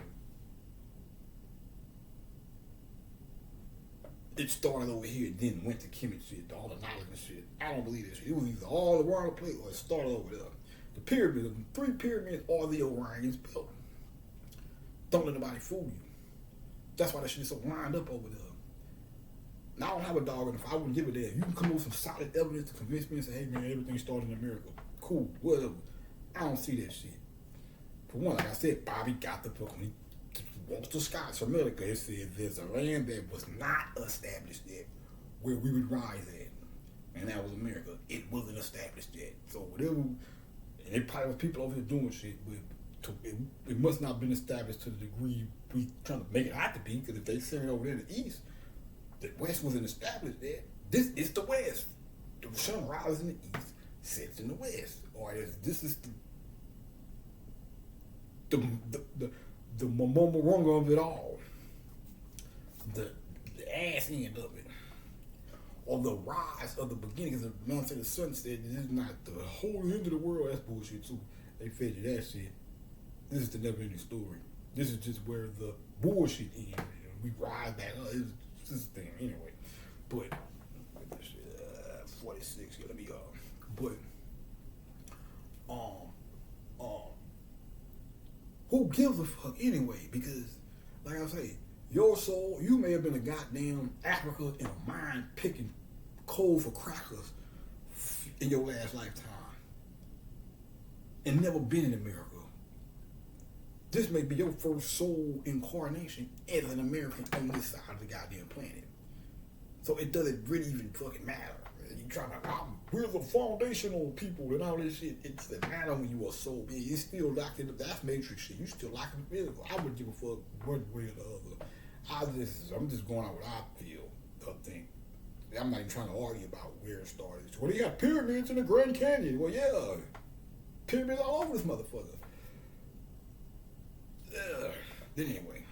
Speaker 1: It started over here, then went to Kemet shit, all the knowledge and shit. I don't believe this shit. It was either all around the place or it started over there. The pyramids, the 3 pyramids are the Orions built. Don't let nobody fool you. That's why that shit is so lined up over there. Now, I don't have a dog in the fight. I wouldn't give a damn. You can come up with some solid evidence to convince me and say, hey man, everything started in America. Cool, whatever. I don't see that shit. For one, like I said, Bobby got the book when he walked to Scots America. It said there's a land that was not established yet where we would rise at. And that was America. It wasn't established yet. So whatever, and it probably was people over here doing shit, but it must not have been established to the degree we trying to make it out to be, because if they sent it over there to the east, the west wasn't established yet. This is the west. The sun rises in the east, sets in the west. Or this is the momorunga of it all. The ass end of it. Or the rise of the beginning. Because the Mount the sun said this is not the whole end of the world. That's bullshit too. They fed you that shit. This is the never ending story. This is just where the bullshit ends. We rise back up. It's this thing anyway. But 46. Let me but who gives a fuck anyway? Because like I say, your soul, you may have been a goddamn Africa in a mine picking coal for crackers in your last lifetime and never been in America. This may be your first soul incarnation as an American on this side of the goddamn planet. So it doesn't really even fucking matter. You trying to, we're the foundational people and all this shit. It doesn't matter when you are soul being. You're still locked in that's matrix shit. You still locked in the physical. I wouldn't give a fuck one way or the other. I'm just going out what I feel. I think. I'm not even trying to argue about where it started. Well, you got pyramids in the Grand Canyon. Well, yeah, pyramids all over this motherfucker. Anyway,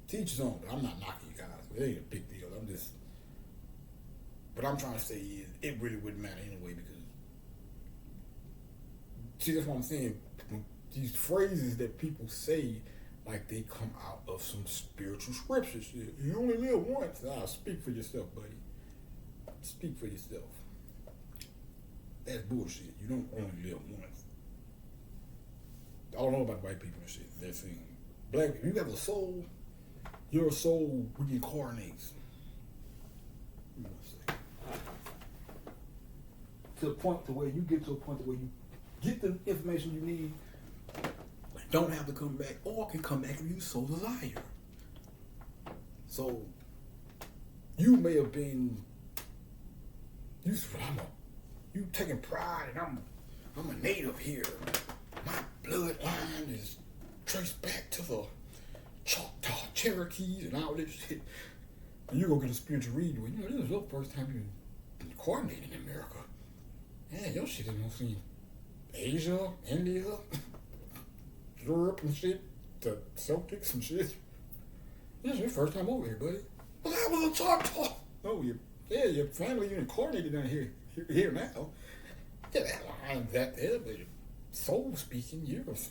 Speaker 1: teach his own. I'm not knocking you guys. It ain't a big deal. What I'm trying to say is, it really wouldn't matter anyway, because see, that's what I'm saying. These phrases that people say, like they come out of some spiritual scripture shit. You only live once. Speak for yourself, buddy. Speak for yourself. That's bullshit. You don't only live once. I don't know about white people and shit. They're saying, black people, you have a soul, your soul reincarnates. To the point to where you get to a point to where you get the information you need, don't have to come back, or can come back if you so desire. So you may have been you taking pride, and I'm a native here. My bloodline is traced back to the Choctaw Cherokees and all this shit. And you go get a spiritual reading. Well, this is your first time you incarnated in America. Yeah, your shit is mostly Asia, India, Europe and shit, the Celtics and shit. This is your first time over here, buddy. Well, that was a Choctaw. Oh, your family you incarnated down here now. Yeah, that line that there, but soul speaking, yours.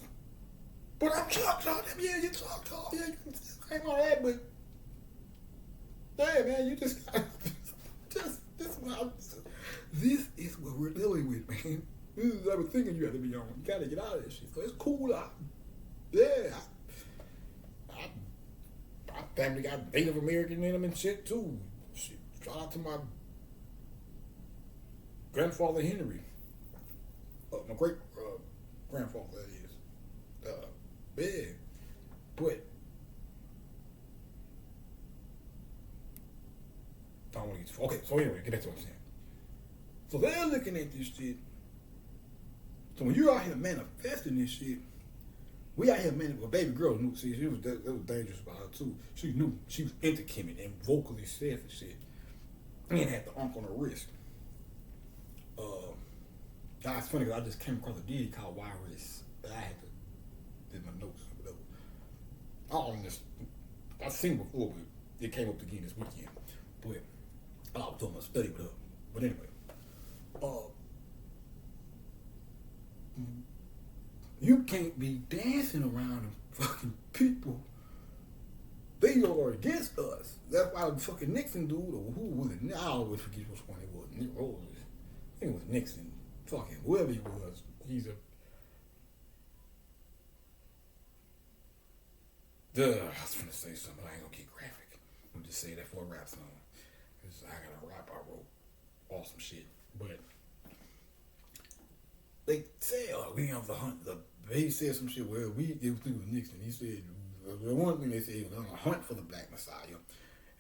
Speaker 1: But I'm Choctaw. Yeah, you're Choctaw. Yeah, you can hang on that, but yeah, man, you just this is what we're dealing with, man. This is the type of thinking you have to be on. You gotta get out of this shit. So it's cool. My family got Native American in them and shit too. Shit. Shout out to my grandfather Henry. My great grandfather, that is. Yeah. But I don't want to get okay, so anyway, get back to what I'm saying. So they're looking at this shit. So when you're out here manifesting this shit, we out here manifesting. Well, baby girl knew. See, that was dangerous about her too. She knew. She was into Kemet and vocally said the shit. And had the unk on her wrist. It's funny because I just came across a deity called Virus. I had to did my notes or whatever. All in this, I've seen before, but it came up again this weekend. But I was doing my study with her. But anyway, you can't be dancing around them fucking people. They are against us. That's why the fucking Nixon dude, or who was it? I always forget which one it was. I think it was Nixon. Fucking whoever he was. He's a. I was gonna say something. I ain't gonna get graphic. I'm just saying that for a rap song. Cause I got a rap I wrote. Awesome shit. But they say, we have the hunt. He said some shit where it was Nixon. He said the one thing they said it was on a hunt for the Black Messiah,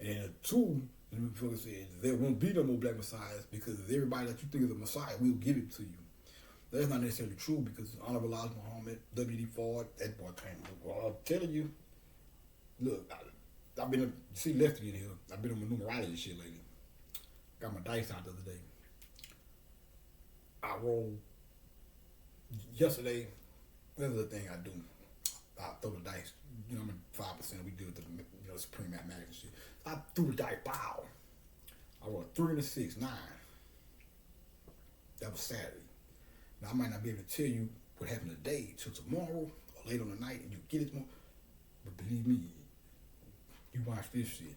Speaker 1: and two, the motherfucker said there won't be no more Black Messiahs because everybody that you think is a Messiah, we'll give it to you. That's not necessarily true because Honorable Elijah Muhammad, W.D. Ford, that boy came. Well, I'm telling you, look, I've been see Lefty in here. I've been on my numerology shit lately. Got my dice out the other day. I rolled yesterday. That's the thing I do. I throw the dice. You know, I'm at 5%. We do the supreme mathematics and shit. I threw the dice. Bow. I rolled a 3 and a 6, 9. That was Saturday. Now I might not be able to tell you what happened today till tomorrow or late on the night, and you get it tomorrow. But believe me, you watch this shit.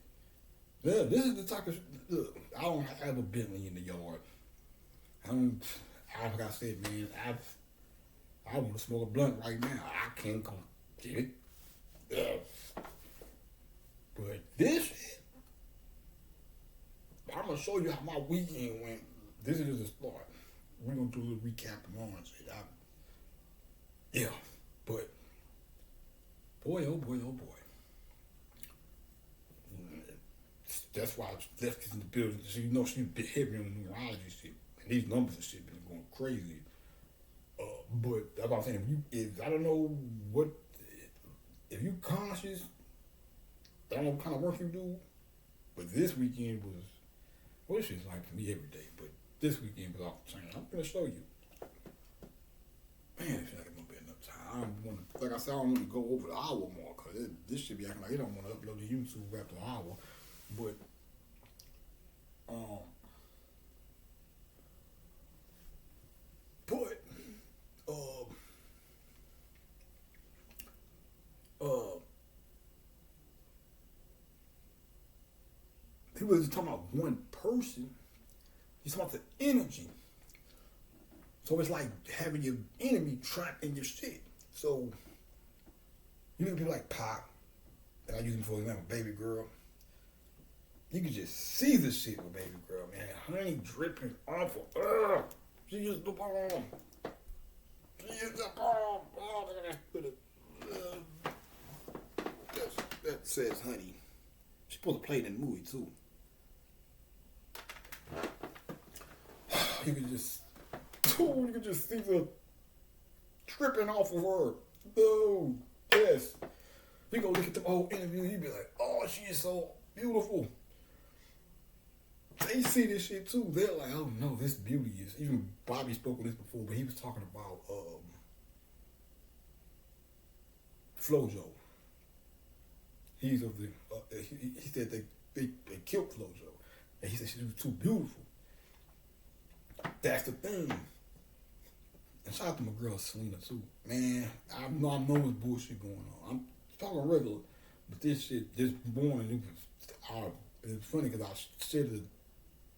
Speaker 1: Yeah, this is the type of look. I don't have a Bentley in the yard. Like I said, man, I want to smoke a blunt right now. I can't come get it. But this shit, I'm gonna show you how my weekend went. This is just a start. We're gonna do a little recap tomorrow and shit. Yeah, but boy, oh boy, oh boy. That's why Left's in the building. So you know she's been heavy on the numerology shit. And these numbers and shit been going crazy. But that's what I'm saying. If I don't know what, if you conscious, I don't know what kind of work you do, but this weekend was, well, this shit's like for me every day, but this weekend was off the chain. I'm gonna show you. Man, I feel like I'm gonna be enough time. Like I said, I don't want to go over the hour mark, because this should be acting like it don't want to upload to YouTube after an hour. But, he wasn't talking about one person. He's talking about the energy. So it's like having your enemy trapped in your shit. So, you look at people like Pop, and I use him for example, Baby Girl. You can just see the shit with Baby Girl, man. Honey dripping off of her. She is the bomb. She is the bomb. That says honey. She's supposed to play it in the movie, too. You can just see the dripping off of her. No. Yes. You go look at the whole interview, you be like, oh, she is so beautiful. They see this shit too. They're like, oh no, this beauty is. Even Bobby spoke of this before, but he was talking about Flojo. He's of the. He said they killed Flojo, and he said she was too beautiful. That's the thing. And shout out to my girl Selena too. Man, I know it's bullshit going on. I'm talking regular, but this shit this morning it was funny because I said that.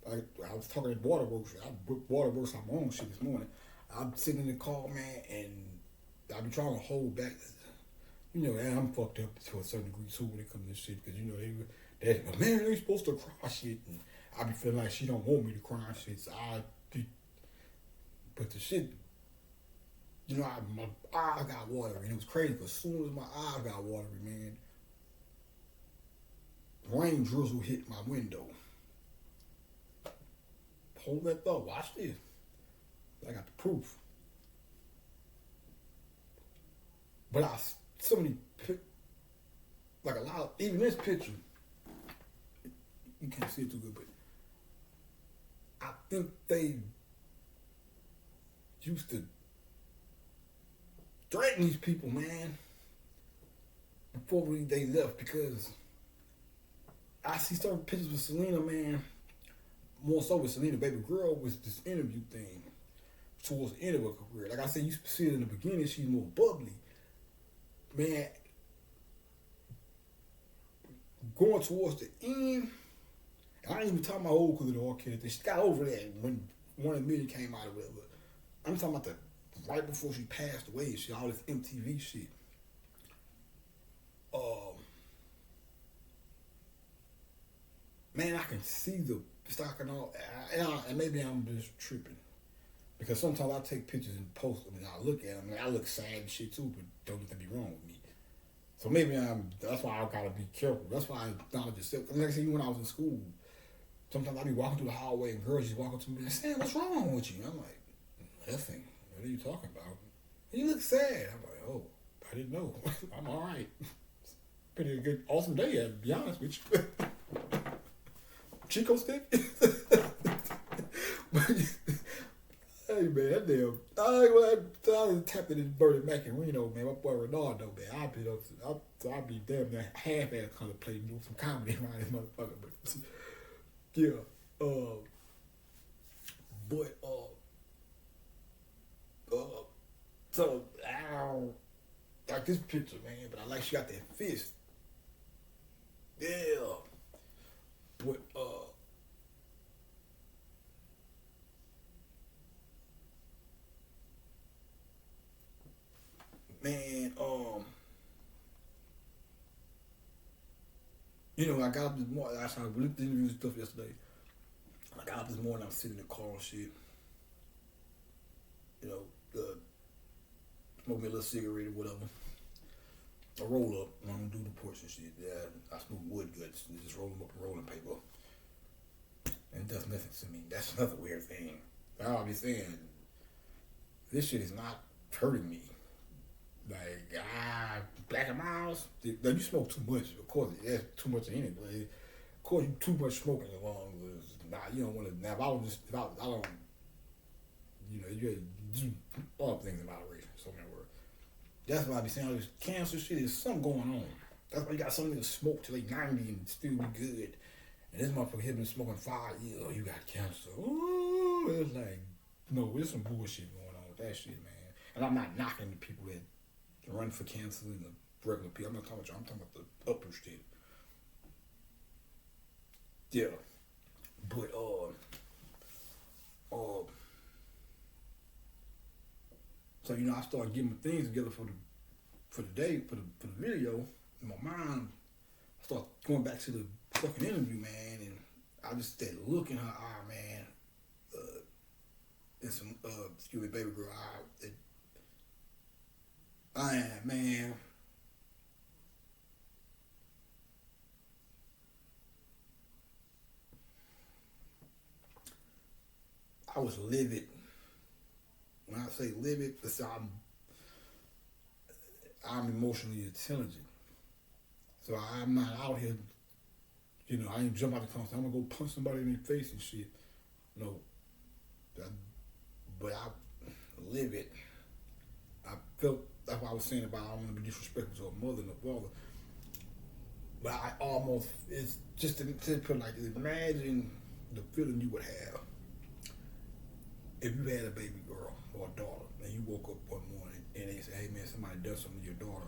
Speaker 1: I was talking at Waterworks. I booked Waterworks on my own shit this morning. I'm sitting in the car, man, and I be trying to hold back. You know, and I'm fucked up to a certain degree too when it comes to this shit because you know man, they supposed to cry shit, and I be feeling like she don't want me to cry shit. So but the shit, you know, my eyes got watery, and it was crazy because as soon as my eyes got watery, man, rain drizzle hit my window. Hold that thought. Watch this. I got the proof. But like a lot of, even this picture, you can't see it too good, but I think they used to threaten these people, man, before they left because I see certain pictures with Selena, man. More so with Selena, baby girl, was this interview thing towards the end of her career. Like I said, you see it in the beginning, she's more bubbly. Man, going towards the end, I ain't even talking about old because of the R. Kelly thing. She got over that when 1 million came out of it. I'm talking about the right before she passed away. She all this MTV shit. Man, I can see the stock and all, and maybe I'm just tripping because sometimes I take pictures and post them and I look at them and I look sad and shit too, but don't let that be wrong with me. So maybe that's why I gotta be careful. That's why I acknowledge yourself. Cause like I said, when I was in school, sometimes I'd be walking through the hallway and girls just walk up to me and say, "Sam, what's wrong with you?" And I'm like, "Nothing. What are you talking about?" And you look sad. I'm like, "Oh, I didn't know. I'm all right." Pretty good, awesome day, to be honest with you. Chico stick? Hey man, that damn. I tapped in this Bernie Mac in Reno, man. My boy Ronaldo, man. I'd be damn near half-ass contemplating doing some comedy around this motherfucker, but yeah. So I don't like this picture, man. But I like she got that fist. Yeah. But man, I got up this morning. I looked at the interviews and stuff yesterday. I got up this morning. I'm sitting in the car and shit. Smoke me a little cigarette or whatever. I roll up and I'm gonna do the porch and shit. Yeah, I smoke wood goods. Just roll them up in rolling paper. And it does nothing to me. That's another weird thing. I'll be saying, this shit is not hurting me. Like, Black and Miles, now you smoke too much. Of course, there's too much in it, but of course, too much smoking along was, you don't want to, now if I was just, if I don't, you do all things in moderation, so many words. That's why I be saying all this cancer shit is something going on. That's why you got some niggas smoke till they 90 and still be good. And this motherfucker has been smoking 5 years. Oh, you got cancer. Oh, it's like, no, there's some bullshit going on with that shit, man. And I'm not knocking the people that run for cancer and the regular people. I'm not talking about you. I'm talking about the upper shit. Yeah. But, so, I started getting my things together for the day, for the video. In my mind, I started going back to the fucking interview, man, and I just that look in her eye, man, and some, excuse me, baby girl eye. Man. I was livid. When I say livid, I'm emotionally intelligent. So I'm not out here, I ain't jump out the car. I'm gonna go punch somebody in their face and shit. No. But I live it. I felt, that's what I was saying about I don't want to be disrespectful to a mother and a father. But I almost, it's just to put like this, imagine the feeling you would have if you had a baby girl or a daughter and you woke up one morning and they say, "Hey man, somebody done something to your daughter,"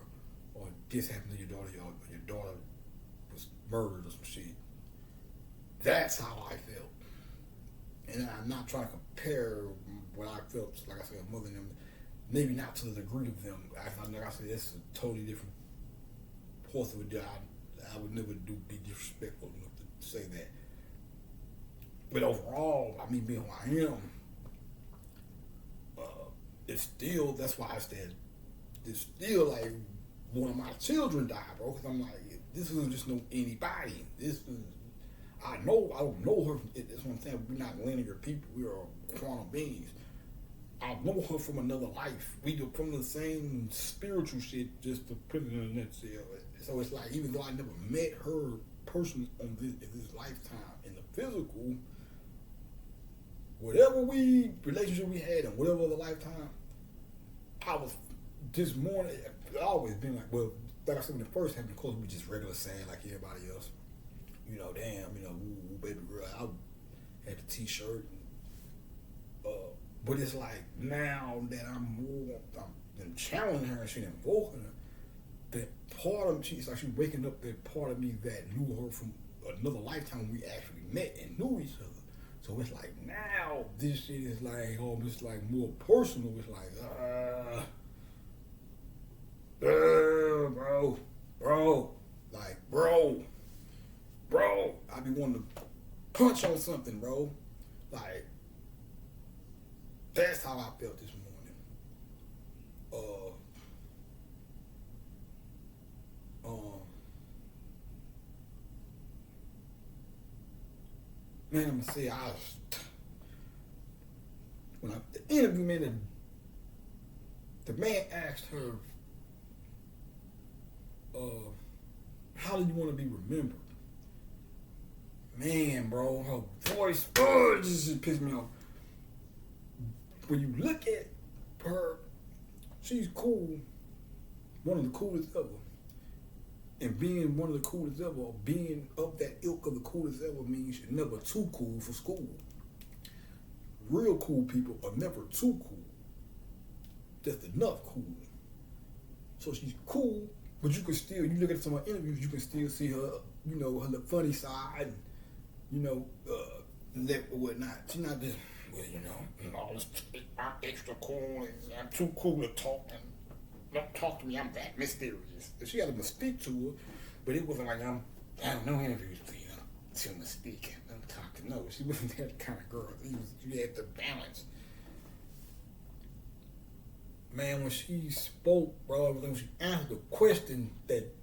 Speaker 1: or "This happened to your daughter, your daughter was murdered," or some shit. That's how I felt. And I'm not trying to compare what I felt, like I said, a mother and them, maybe not to the degree of them. Like I said, that's a totally different horse of a deal. I would never be disrespectful enough to say that. But overall, I mean, being who I am, it's still, that's why I said, it's still like one of my children died, bro. Because I'm like, this isn't just no anybody. This is, I don't know her. That's what I'm saying. We're not linear people. We are quantum beings. I know her from another life. We are from the same spiritual shit, just to put it in a nutshell. So it's like, even though I never met her personally in this lifetime, in the physical, whatever relationship we had in whatever other lifetime, I was this morning, it's always been like, well, like I said, when it first happened, of course, we just regular sad like everybody else. damn, ooh, baby girl, I had the t-shirt. But it's like now that I'm challenging her and she's invoking her, that part of she's waking up that part of me that knew her from another lifetime when we actually met and knew each other. So it's like now this shit is like almost like more personal. It's like bro, I be wanting to punch on something, bro. Like that's how I felt this morning. Man, I'm gonna say the interview, man, the man asked her, how do you want to be remembered? Man, bro, her voice, just pissed me off. When you look at her, she's cool, one of the coolest ever. And being one of the coolest ever, or being of that ilk of the coolest ever, means you're never too cool for school. Real cool people are never too cool. Just enough cool. So she's cool, but you look at some of her interviews, you can still see her, her funny side, and, lip or whatnot. She's not just, I'm extra cool and I'm too cool to talk and don't talk to me, I'm that mysterious. She had a mystique to her, but it wasn't like I don't know interviews, to mystique. I'm talking, no, she wasn't that kind of girl. She had the balance. Man, when she spoke, bro, when she answered the question, that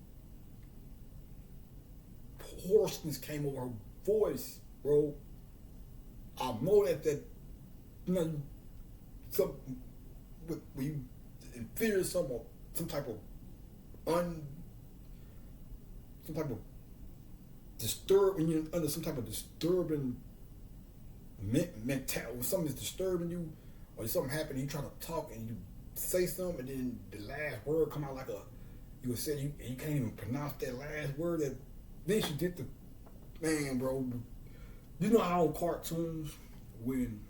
Speaker 1: hoarseness came over her voice, bro. I know that when you fear some type of when you're under some type of disturbing mentality, when something is disturbing you, or something happened, you try to talk and you say something, and then the last word come out like you said, you can't even pronounce that last word. Then she did the, man, bro. You know how on cartoons, when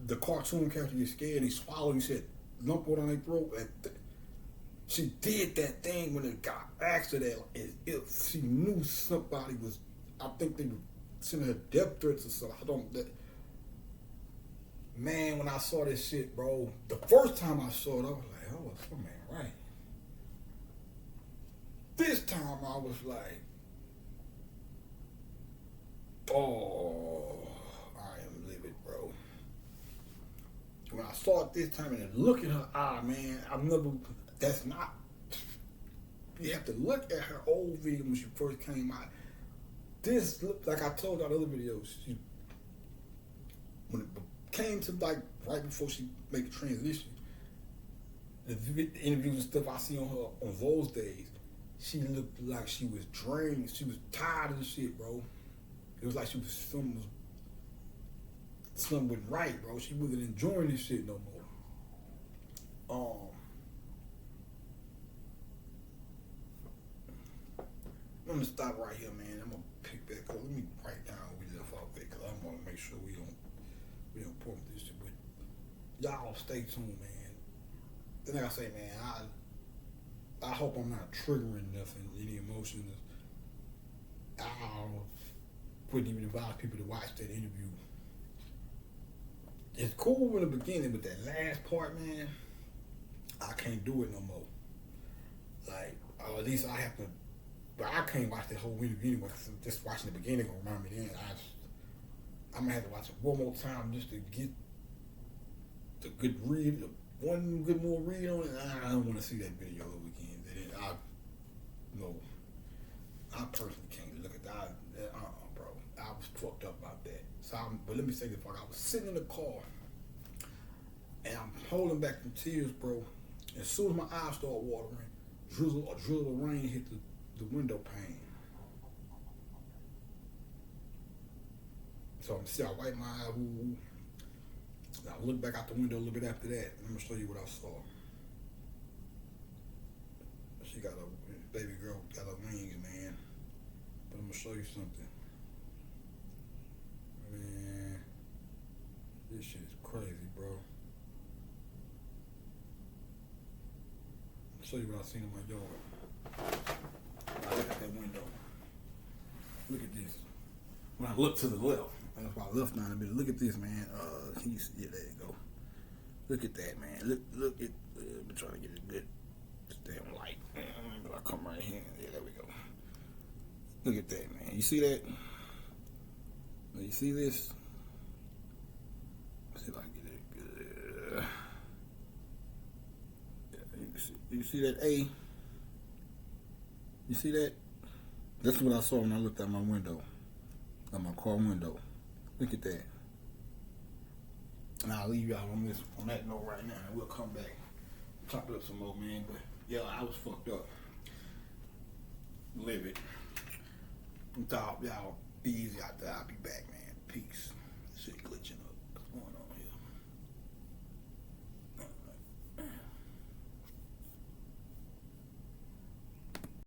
Speaker 1: the cartoon character gets scared and he swallowed, he said, lump water on their throat. She did that thing when it got asked her that, as if she knew somebody was, I think they were sending her death threats or something. Man, when I saw this shit, bro, the first time I saw it, I was like, oh, some man right. This time I was like, oh, I am livid, bro. When I saw it this time and then look in her eye, man, you have to look at her old video when she first came out. This, like I told y'all in other videos, when it came to like right before she made the transition, the interviews and stuff I see on her on those days, she looked like she was drained. She was tired of the shit, bro. It was like something wasn't right, bro. She wasn't enjoying this shit no more. I'm gonna stop right here, man. I'm gonna pick back up. Let me write down where we left off at, because I want to make sure we don't point this shit. But y'all stay tuned, man. And like I say, man, I hope I'm not triggering nothing, any emotions. I wouldn't even advise people to watch that interview. It's cool in the beginning, but that last part, man, I can't do it no more. Like, or at least I have to. But I can't watch the whole interview anyway, because just watching the beginning gonna remind me then. I'm gonna have to watch it one more time just to get the good read, one good more read on it. I don't want to see that video over again. I personally can't look at that. Bro, I was fucked up about that. But let me say this, fuck. I was sitting in the car and I'm holding back some tears, bro. As soon as my eyes start watering, drizzle of rain hit the window pane. So I wipe my eye, I look back out the window a little bit after that. I'm gonna show you what I saw. She got baby girl got her wings, man. gonna show you something. Man, this shit is crazy, bro. I'll show you what I seen in my yard. Now look at that window. Look at this. When I look to the left, that's why I left down a bit. Look at this, man. Can you see it? There you go. Look at that, man. Look at. I'm trying to get it good. This damn light. I'll come right here. Yeah, there we go. Look at that, man. You see that? You see this? Let's see if I can get it good. Yeah, you see that A? You see that? That's what I saw when I looked out my window. At my car window. Look at that. And I'll leave y'all on that note right now, and we'll come back. Chop it up some more, man. But yeah, I was fucked up. Live it. Y'all be easy out there. I'll be back, man.